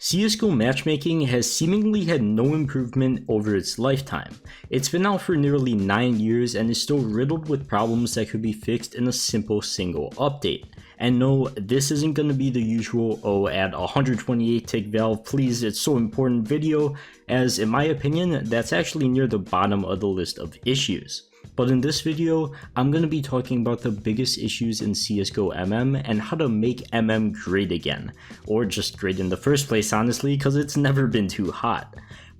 CSGO matchmaking has seemingly had no improvement over its lifetime. It's been out for nearly 9 years and is still riddled with problems that could be fixed in a simple single update. And no, this isn't going to be the usual, oh, add 128 tick valve, please, it's so important video, as in my opinion, that's actually near the bottom of the list of issues. But in this video, I'm going to be talking about the biggest issues in CSGO MM and how to make MM great again. Or just great in the first place, honestly, because it's never been too hot.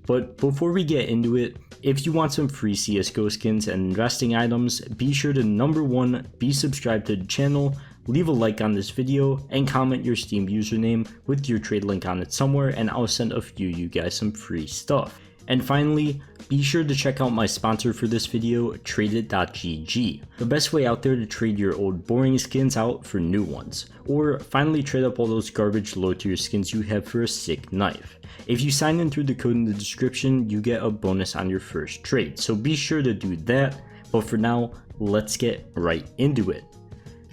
But before we get into it, if you want some free CSGO skins and investing items, be sure to number 1, be subscribed to the channel, leave a like on this video, and comment your Steam username with your trade link on it somewhere, and I'll send a few of you guys some free stuff. And finally, be sure to check out my sponsor for this video, tradeit.gg, the best way out there to trade your old boring skins out for new ones, or finally trade up all those garbage low tier skins you have for a sick knife. If you sign in through the code in the description, you get a bonus on your first trade, so be sure to do that. But for now, let's get right into it.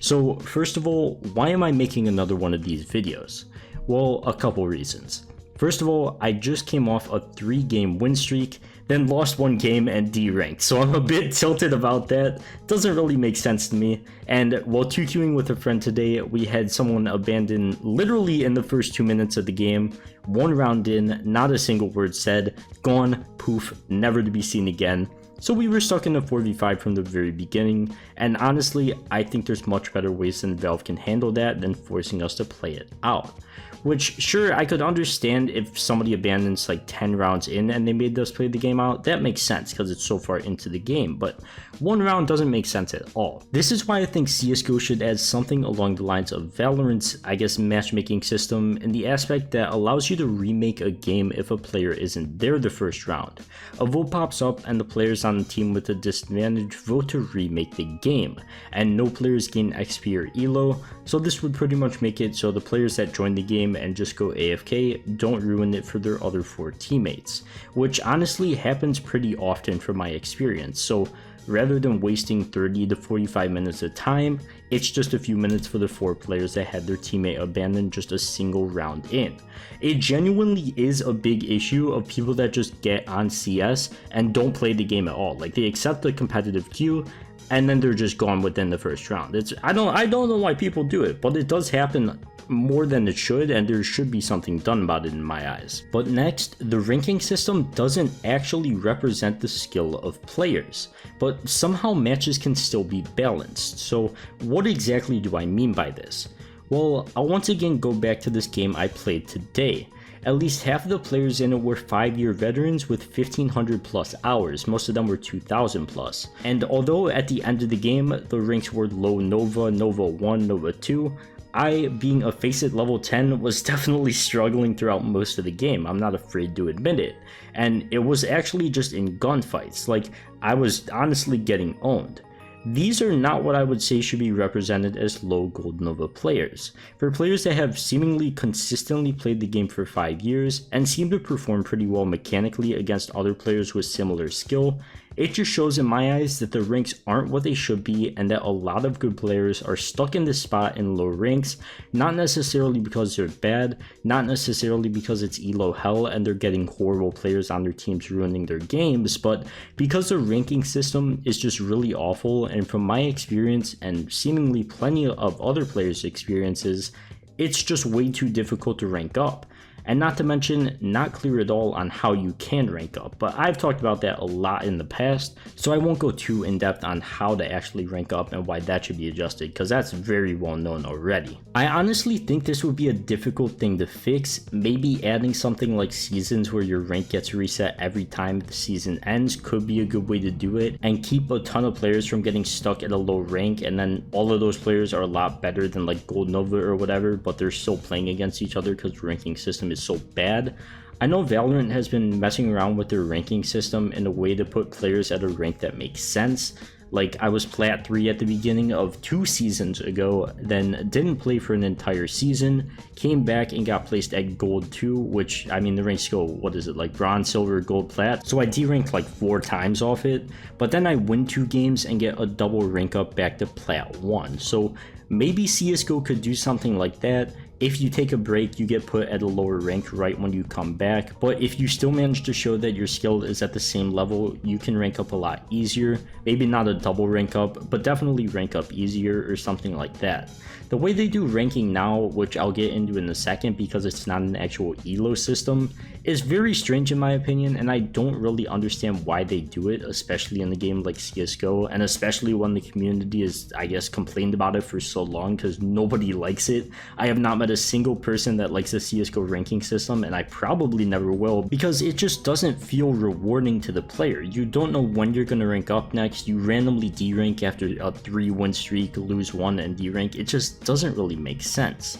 So first of all, why am I making another one of these videos? Well, a couple reasons. First of all, I just came off a 3-game win streak, then lost 1 game and D-ranked, so I'm a bit tilted about that. Doesn't really make sense to me. And while 2Qing with a friend today, we had someone abandon literally in the first 2 minutes of the game. 1 round in, not a single word said, gone, poof, never to be seen again. So we were stuck in a 4v5 from the very beginning, and honestly, I think there's much better ways than Valve can handle that than forcing us to play it out. Which, sure, I could understand if somebody abandons like 10 rounds in and they made us play the game out. That makes sense because it's so far into the game, but 1 round doesn't make sense at all. This is why I think CSGO should add something along the lines of Valorant's, I guess, matchmaking system, in the aspect that allows you to remake a game if a player isn't there the first round. A vote pops up and the players on the team with a disadvantage vote to remake the game, and no players gain XP or ELO, so this would pretty much make it so the players that join the game and just go AFK don't ruin it for their other 4 teammates, which honestly happens pretty often from my experience. So rather than wasting 30 to 45 minutes of time, it's just a few minutes for the 4 players that had their teammate abandon just a single round in. It genuinely is a big issue of people that just get on CS and don't play the game at all. Like, they accept the competitive queue and then they're just gone within the first round. I don't know why people do it, but it does happen more than it should, and there should be something done about it in my eyes. But next, the ranking system doesn't actually represent the skill of players, but somehow matches can still be balanced. So what exactly do I mean by this? Well, I'll once again go back to this game I played today. At least half of the players in it were 5-year veterans with 1500 plus hours, most of them were 2000 plus. And although at the end of the game the ranks were low Nova, Nova 1, Nova 2, I, being a Faceit level 10, was definitely struggling throughout most of the game. I'm not afraid to admit it. And it was actually just in gunfights, like I was honestly getting owned. These are not what I would say should be represented as low Gold Nova players. For players that have seemingly consistently played the game for 5 years and seem to perform pretty well mechanically against other players with similar skill, it just shows in my eyes that the ranks aren't what they should be, and that a lot of good players are stuck in this spot in low ranks, not necessarily because they're bad, not necessarily because it's elo hell and they're getting horrible players on their teams ruining their games, but because the ranking system is just really awful. And from my experience and seemingly plenty of other players' experiences, it's just way too difficult to rank up. And not to mention, not clear at all on how you can rank up, but I've talked about that a lot in the past, so I won't go too in depth on how to actually rank up and why that should be adjusted, because that's very well known already. I honestly think this would be a difficult thing to fix. Maybe adding something like seasons where your rank gets reset every time the season ends could be a good way to do it, and keep a ton of players from getting stuck at a low rank, and then all of those players are a lot better than like Gold Nova or whatever, but they're still playing against each other because the ranking system is so bad. I know Valorant has been messing around with their ranking system in a way to put players at a rank that makes sense. Like, I was plat 3 at the beginning of 2 seasons ago, then didn't play for an entire season, came back and got placed at gold 2, which, I mean, the ranks go, what is it, like bronze, silver, gold, plat, so I D-ranked like 4 times off it, but then I win 2 games and get a double rank up back to plat 1, so maybe CSGO could do something like that, If you take a break, you get put at a lower rank right when you come back, but if you still manage to show that your skill is at the same level, you can rank up a lot easier. Maybe not a double rank up, but definitely rank up easier or something like that. The way they do ranking now, which I'll get into in a second because it's not an actual elo system, is very strange in my opinion, and I don't really understand why they do it, especially in a game like CSGO, and especially when the community is, I guess, complained about it for so long because nobody likes it. I have not met a single person that likes the CSGO ranking system, and I probably never will, because it just doesn't feel rewarding to the player. You don't know when you're going to rank up next, you randomly D-rank after a 3-win streak, lose 1 and D-rank. It just doesn't really make sense.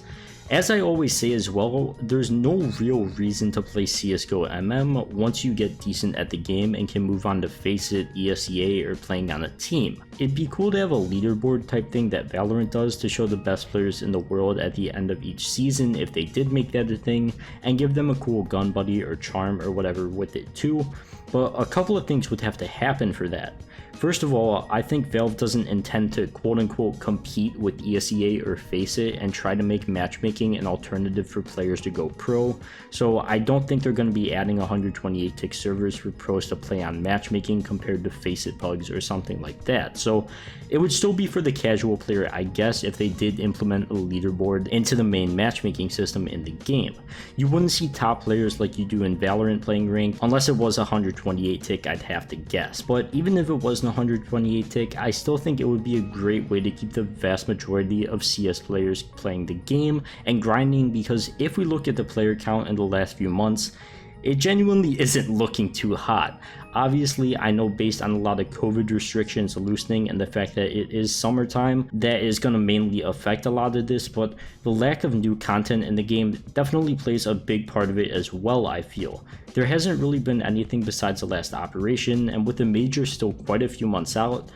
As I always say as well, there's no real reason to play CSGO MM once you get decent at the game and can move on to FACEIT, ESEA, or playing on a team. It'd be cool to have a leaderboard type thing that Valorant does to show the best players in the world at the end of each season if they did make that a thing, and give them a cool gun buddy or charm or whatever with it too, but a couple of things would have to happen for that. First of all, I think Valve doesn't intend to quote-unquote compete with ESEA or FACEIT and try to make matchmaking an alternative for players to go pro, so I don't think they're going to be adding 128 tick servers for pros to play on matchmaking compared to FACEIT bugs or something like that. So it would still be for the casual player, I guess, if they did implement a leaderboard into the main matchmaking system in the game. You wouldn't see top players like you do in Valorant playing ranked, unless it was 128 tick, I'd have to guess. But even if it wasn't 128 tick, I still think it would be a great way to keep the vast majority of CS players playing the game and grinding, because if we look at the player count in the last few months, it genuinely isn't looking too hot. Obviously, I know based on a lot of COVID restrictions loosening and the fact that it is summertime, that is going to mainly affect a lot of this, but the lack of new content in the game definitely plays a big part of it as well, I feel. There hasn't really been anything besides the last operation, and with the major still quite a few months out,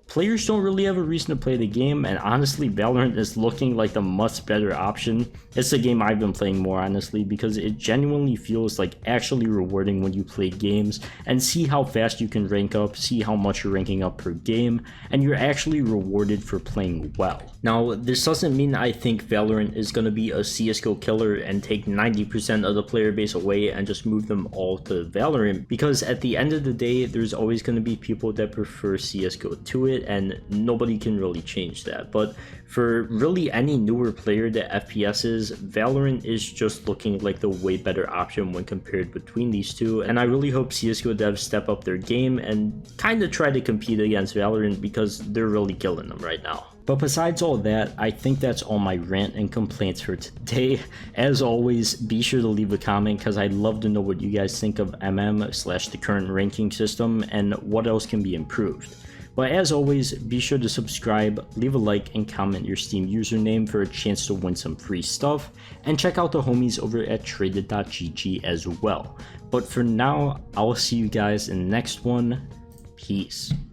players don't really have a reason to play the game, and honestly Valorant is looking like the much better option. It's the game I've been playing more honestly, because it genuinely feels like actually rewarding when you play games and see how fast you can rank up, see how much you're ranking up per game, and you're actually rewarded for playing well. Now, this doesn't mean I think Valorant is going to be a CSGO killer and take 90% of the player base away and just move them all to Valorant, because at the end of the day, there's always going to be people that prefer CSGO to it, and nobody can really change that. But for really any newer player that FPSs, Valorant is just looking like the way better option when compared between these two, and I really hope CSGO devs step up their game and kind of try to compete against Valorant, because they're really killing them right now. But besides all that, I think that's all my rant and complaints for today. As always, be sure to leave a comment, because I'd love to know what you guys think of MM/ the current ranking system and what else can be improved. But as always, be sure to subscribe, leave a like, and comment your Steam username for a chance to win some free stuff, and check out the homies over at traded.gg as well. But for now, I will see you guys in the next one. Peace.